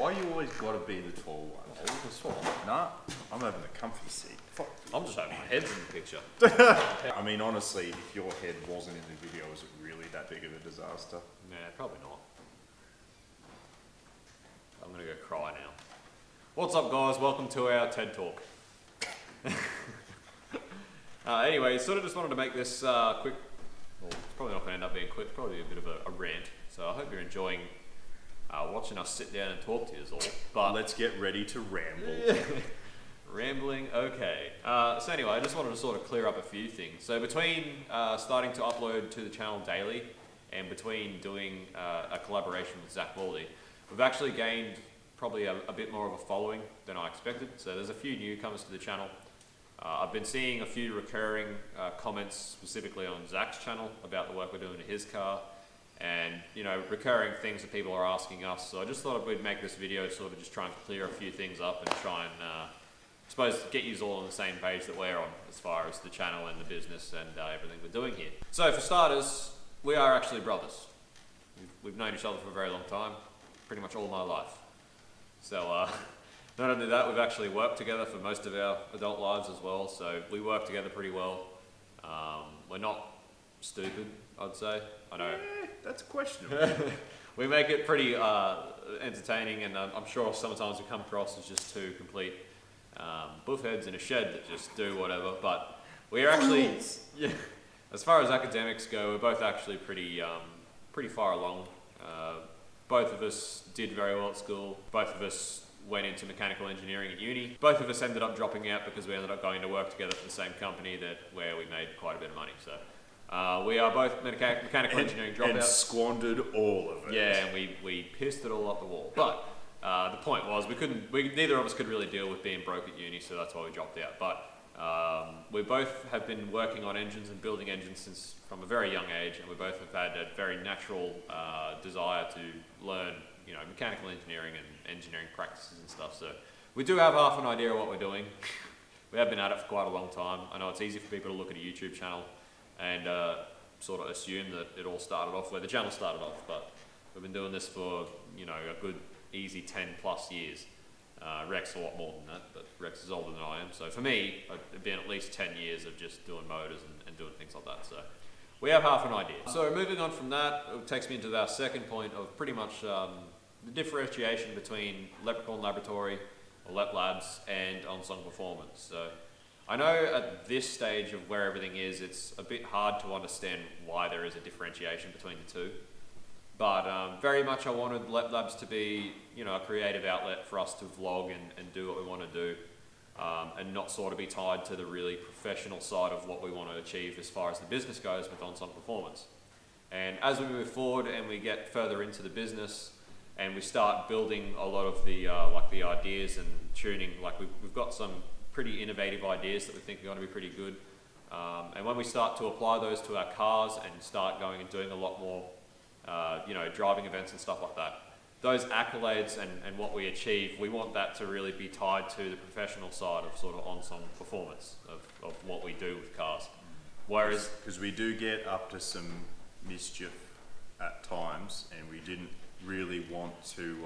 Why you always gotta be the tall one? Nah, I'm having the comfy seat. Fuck. I'm just hoping my head's in the picture. I mean, honestly, if your head wasn't in the video, was it really that big of a disaster? Nah, probably not. I'm gonna go cry now. What's up, guys? Welcome to our TED Talk. Anyway, sort of just wanted to make this quick. Well, it's probably not going to end up being quick. Probably a bit of a rant. So I hope you're enjoying watching us sit down and talk to you all. But let's get ready to ramble. Rambling, okay. So anyway, I just wanted to sort of clear up a few things. So between starting to upload to the channel daily and between doing a collaboration with Zach Baldy, we've actually gained probably a bit more of a following than I expected. So there's a few newcomers to the channel. I've been seeing a few recurring comments specifically on Zach's channel about the work we're doing to his car, and recurring things that people are asking us. So I just thought we'd make this video sort of just try and clear a few things up and try and I suppose get you all on the same page that we're on as far as the channel and the business and everything we're doing here. So for starters, we are actually brothers. We've known each other for a very long time, pretty much all my life. So not only that, we've actually worked together for most of our adult lives as well, so we work together pretty well. We're not stupid, I'd say. I know. That's questionable. We make it pretty entertaining, and I'm sure sometimes we come across as just two complete buffheads in a shed that just do whatever, but we're actually, yeah, as far as academics go, we're both actually pretty far along. Both of us did very well at school. Both of us went into mechanical engineering at uni. Both of us ended up dropping out because we ended up going to work together for the same company where we made quite a bit of money. So we are both mechanical engineering dropouts. And squandered all of it. Yeah, and we pissed it all up the wall. But the point was neither of us could really deal with being broke at uni, so that's why we dropped out. But we both have been working on engines and building engines from a very young age, and we both have had a very natural desire to learn, mechanical engineering and engineering practices and stuff. So we do have half an idea of what we're doing. We have been at it for quite a long time. I know it's easy for people to look at a YouTube channel and sort of assume that it all started off where the channel started off, but we've been doing this for a good easy 10 plus years. Rex a lot more than that, but Rex is older than I am. So for me, it's been at least 10 years of just doing motors and doing things like that. So we have half an idea. So moving on from that, it takes me into our second point of pretty much the differentiation between Leprechaun Laboratory, or Lep Labs, and OnSong Performance. So I know at this stage of where everything is, it's a bit hard to understand why there is a differentiation between the two. But very much I wanted Lep Labs to be, a creative outlet for us to vlog and do what we want to do, and not sort of be tied to the really professional side of what we want to achieve as far as the business goes with OnSong Performance. And as we move forward and we get further into the business and we start building a lot of the the ideas and tuning, we've got some pretty innovative ideas that we think are going to be pretty good. And when we start to apply those to our cars and start going and doing a lot more driving events and stuff like that, those accolades and what we achieve, we want that to really be tied to the professional side of sort of OnSong Performance of what we do with cars. Whereas, because we do get up to some mischief at times, and we didn't really want to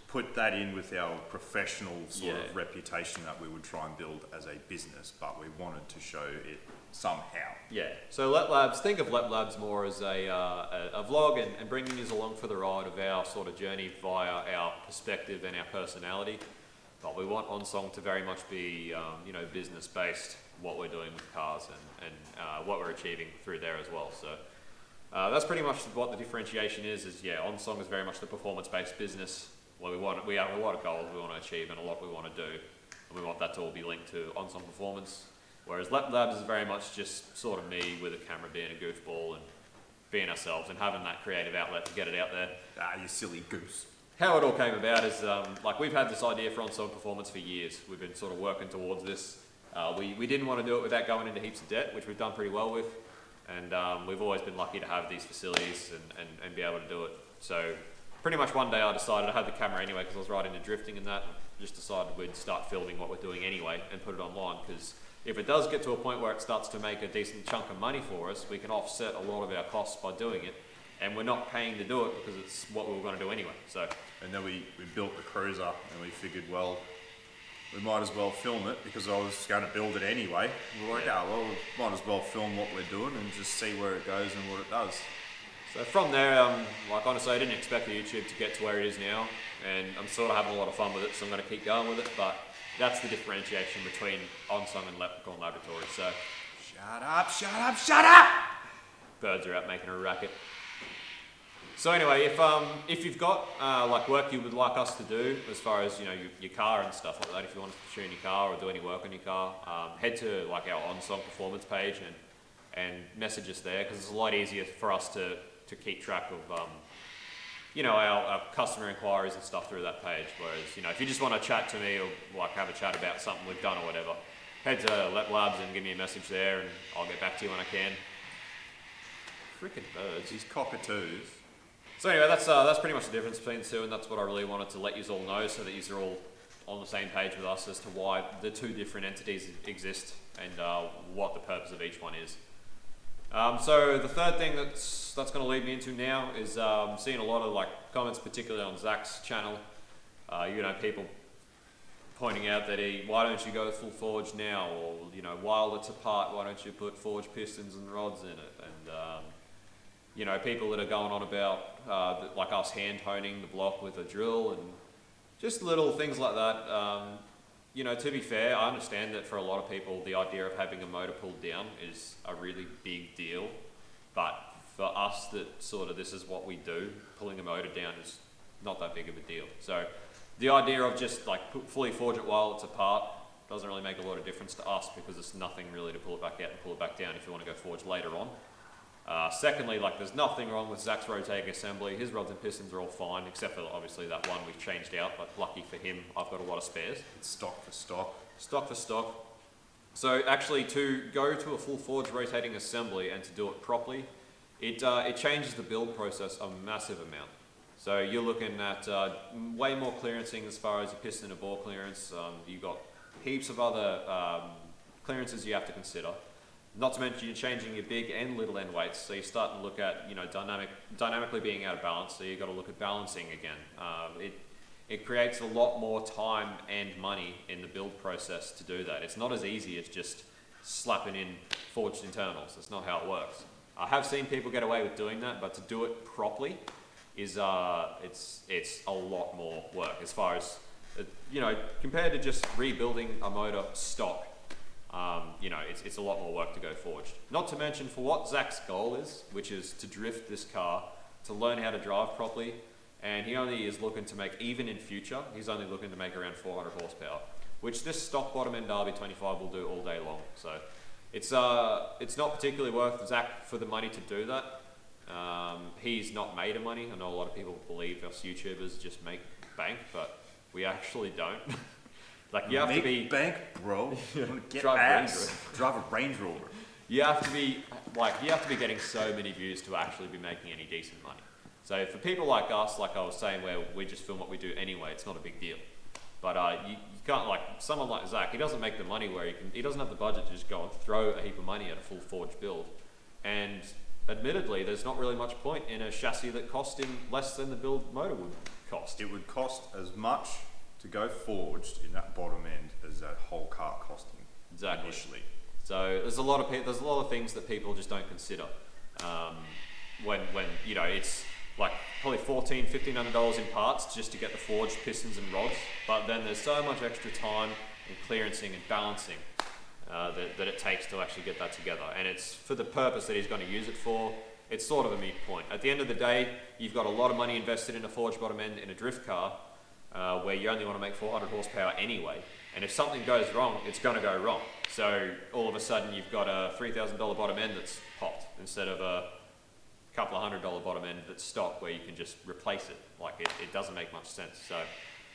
put that in with our professional sort of reputation that we would try and build as a business, but we wanted to show it somehow. Yeah, so Lep Labs, think of Lep Labs more as a vlog and bringing you along for the ride of our sort of journey via our perspective and our personality. But we want OnSong to very much be, business based, what we're doing with cars and what we're achieving through there as well. So that's pretty much what the differentiation is OnSong is very much the performance based business. Well, we have a lot of goals we want to achieve and a lot we want to do, and we want that to all be linked to OnSong Performance. Whereas Lep Labs is very much just sort of me with a camera being a goofball and being ourselves and having that creative outlet to get it out there. Ah, you silly goose. How it all came about is, we've had this idea for OnSong Performance for years. We've been sort of working towards this. We didn't want to do it without going into heaps of debt, which we've done pretty well with. And we've always been lucky to have these facilities and be able to do it. So pretty much one day I decided, I had the camera anyway because I was right into drifting and that, just decided we'd start filming what we're doing anyway and put it online, because if it does get to a point where it starts to make a decent chunk of money for us, we can offset a lot of our costs by doing it. and we're not paying to do it because it's what we were going to do anyway. So, And then we built the cruiser and we figured, well, we might as well film it because I was going to build it anyway. We're like, Yeah. oh, well, we might as well film what we're doing and just see where it goes and what it does. so from there, like honestly, I didn't expect the YouTube to get to where it is now, and I'm sort of having a lot of fun with it, so I'm going to keep going with it. But that's the differentiation between OnSong and Leprechaun Laboratory. So Shut up, shut up, shut up! birds are out making a racket. So anyway, if you've got like work you would like us to do as far as your car and stuff like that, if you want to tune your car or do any work on your car, head to like our OnSong performance page and message us there, because it's a lot easier for us to keep track of our customer inquiries and stuff through that page. Whereas if you just want to chat to me or like have a chat about something we've done or whatever, head to Lep Labs and give me a message there, and I'll get back to you when I can. Freaking birds. These cockatoos. So anyway, that's pretty much the difference between the two, and that's what I really wanted to let you all know, so that you are all on the same page with us as to why the two different entities exist and what the purpose of each one is. So the third thing that's going to lead me into now is seeing a lot of like comments, particularly on Zach's channel. People pointing out that why don't you go full forge now, or while it's apart, why don't you put forged pistons and rods in it, and people that are going on about like us hand honing the block with a drill and just little things like that. To be fair, I understand that for a lot of people, the idea of having a motor pulled down is a really big deal. But for us, that sort of this is what we do, pulling a motor down is not that big of a deal. So the idea of just like fully forge it while it's apart doesn't really make a lot of difference to us, because it's nothing really to pull it back out and pull it back down if you want to go forge later on. Secondly, there's nothing wrong with Zach's rotating assembly. His rods and pistons are all fine, except for obviously that one we've changed out, but lucky for him, I've got a lot of spares. It's stock for stock. Stock for stock. So actually, to go to a full forge rotating assembly and to do it properly, it changes the build process a massive amount. So you're looking at way more clearancing as far as your piston and bore clearance. You've got heaps of other clearances you have to consider. Not to mention you're changing your big and little end weights, so you're starting to look at dynamically being out of balance. So you've got to look at balancing again. It creates a lot more time and money in the build process to do that. It's not as easy as just slapping in forged internals. That's not how it works. I have seen people get away with doing that, but to do it properly is it's a lot more work as far as compared to just rebuilding a motor stock. It's a lot more work to go forged. Not to mention for what Zach's goal is, which is to drift this car, to learn how to drive properly, and he only is looking to make, even in future, he's only looking to make around 400 horsepower, which this stock bottom end Derby 25 will do all day long. So it's not particularly worth Zach for the money to do that. He's not made of money. I know a lot of people believe us YouTubers just make bank, but we actually don't. You have to be bank, bro. You want to get Drive ass. Drive a Range Rover. You have to be getting so many views to actually be making any decent money. So for people like us, like I was saying, where we just film what we do anyway, it's not a big deal. But you can't, like someone like Zach, he doesn't make the money where he doesn't have the budget to just go and throw a heap of money at a full forge build. And admittedly, there's not really much point in a chassis that cost him less than the build motor would cost. It would cost as much to go forged in that bottom end as that whole car costing initially. So there's a lot of things that people just don't consider. When it's like probably $1,400-$1,500 in parts just to get the forged pistons and rods, but then there's so much extra time and clearancing and balancing that it takes to actually get that together. And it's for the purpose that he's going to use it for. It's sort of a moot point. At the end of the day, you've got a lot of money invested in a forged bottom end in a drift car, where you only want to make 400 horsepower anyway. And if something goes wrong, it's going to go wrong. So all of a sudden you've got a $3,000 bottom end that's popped instead of a couple of $100 bottom end that's stock where you can just replace it. It doesn't make much sense. So,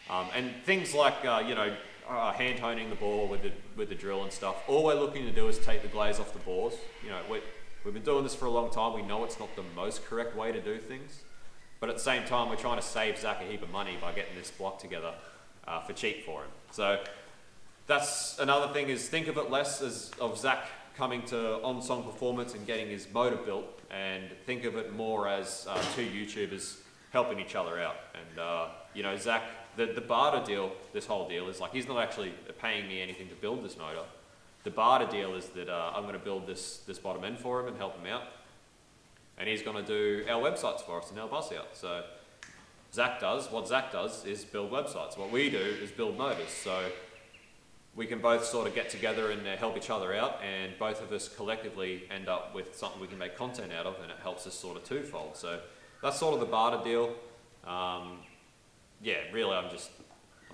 and things like hand honing the bore with the drill and stuff. All we're looking to do is take the glaze off the bores. We've been doing this for a long time. We know it's not the most correct way to do things. But at the same time, we're trying to save Zach a heap of money by getting this block together for cheap for him. So that's another thing, is think of it less of Zach coming to on-song performance and getting his motor built, and think of it more as two YouTubers helping each other out. And you know, Zach, the barter deal, this whole deal is like, he's not actually paying me anything to build this motor. The barter deal is that I'm going to build this bottom end for him and help him out, and he's going to do our websites for us and help us out. So what Zach does is build websites. What we do is build motors. So we can both sort of get together and help each other out, and both of us collectively end up with something we can make content out of, and it helps us sort of twofold. So that's sort of the barter deal. Yeah, really, I'm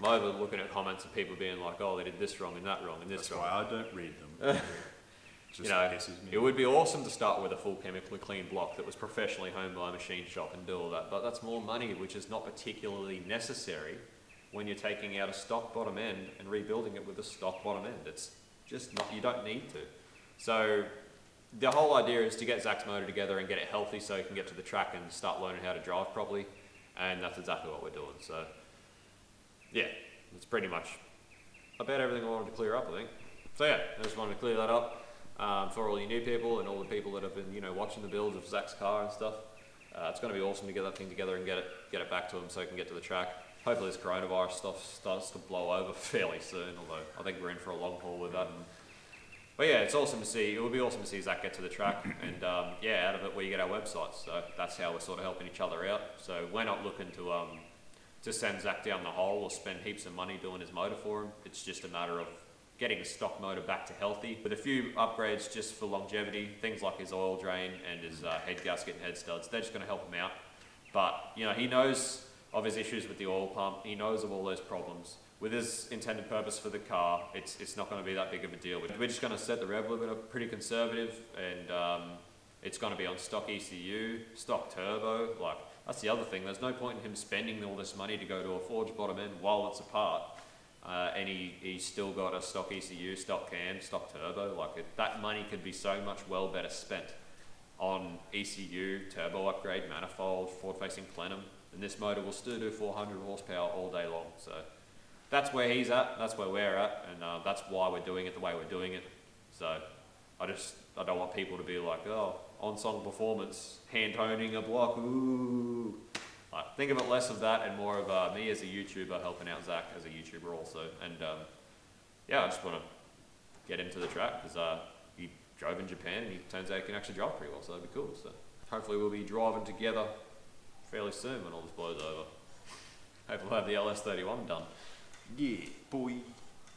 over looking at comments of people being like, oh, they did this wrong and that wrong and this That's wrong. why I don't read them. Just You know, pisses me it would be awesome to start with a full chemically clean block that was professionally honed by a machine shop and do all that, but that's more money, which is not particularly necessary when you're taking out a stock bottom end and rebuilding it with a stock bottom end. It's just not, you don't need to. So the whole idea is to get Zach's motor together and get it healthy so he can get to the track and start learning how to drive properly, and that's exactly what we're doing. So yeah, that's pretty much about everything I wanted to clear up, I think. So yeah, I just wanted to clear that up. For all you new people and all the people that have been, you know, watching the builds of Zach's car and stuff. It's going to be awesome to get that thing together and get it back to him so he can get to the track. Hopefully this coronavirus stuff starts to blow over fairly soon, although I think we're in for a long haul with that. But yeah, it's awesome to see. It would be awesome to see Zach get to the track, and yeah, out of it we get our websites. So that's how we're sort of helping each other out. So we're not looking to send Zach down the hole or spend heaps of money doing his motor for him. It's just a matter of getting the stock motor back to healthy with a few upgrades just for longevity, things like his oil drain and his head gasket and head studs. They're just going to help him out. But you know, he knows of his issues with the oil pump. He knows of all those problems. With his intended purpose for the car, it's not going to be that big of a deal. We're just going to set the rev limit up pretty conservative, and it's going to be on stock ECU, stock turbo. Like, that's the other thing. There's no point in him spending all this money to go to a forged bottom end while it's apart. And he's still got a stock ECU, stock cam, stock turbo. Like, that money could be so much well better spent on ECU, turbo upgrade, manifold, forward-facing plenum, and this motor will still do 400 horsepower all day long. So that's where he's at, that's where we're at, and that's why we're doing it the way we're doing it. So I don't want people to be like, oh, on-song performance, hand-honing a block, ooh. Think of it less of that and more of me as a YouTuber helping out Zach as a YouTuber also. And yeah, I just want to get him to the track because he drove in Japan and he turns out he can actually drive pretty well, so that'd be cool. So hopefully we'll be driving together fairly soon when all this blows over. Hopefully we'll have the LS31 done. Yeah, boy.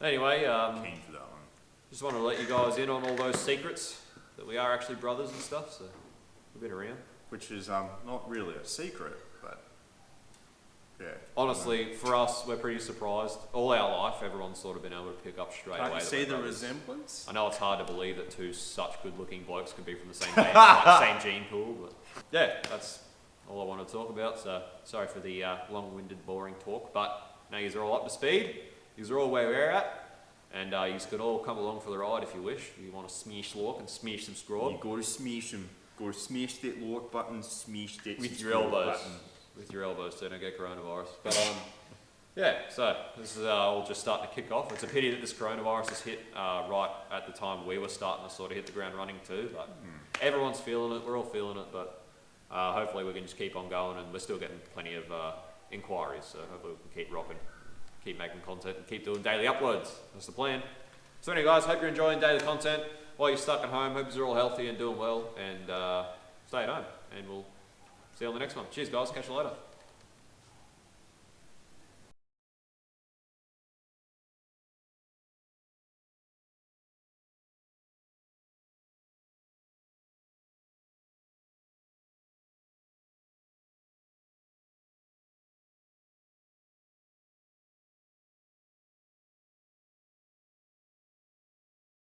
Anyway, Keen for that one. just wanted to let you guys in on all those secrets, that we are actually brothers and stuff, so we've been around. Which is not really a secret, but yeah. Honestly, for us, we're pretty surprised. All our life, everyone's sort of been able to pick up straight away. Can't you that see we're the brothers. resemblance? I know it's hard to believe that two such good-looking blokes could be from the same gene, like, same gene pool, but yeah, that's all I want to talk about. So sorry for the long-winded, boring talk, but now you're all up to speed. You're all where we're at, and you could all come along for the ride if you wish. If you want to smash like and smash subscribe. You got to smash them. Got to smash that like button, smash that With your subscribe elbows. button. With your elbows so you don't get coronavirus. But yeah, so this is all just starting to kick off. It's a pity that this coronavirus has hit right at the time we were starting to sort of hit the ground running too, but everyone's feeling it, we're all feeling it, but hopefully we can just keep on going, and we're still getting plenty of inquiries, so hopefully we can keep rocking, keep making content and keep doing daily uploads. That's the plan. So anyway guys, hope you're enjoying daily content while you're stuck at home. Hope you're all healthy and doing well, and stay at home, and we'll see you on the next one. Cheers guys, catch you later.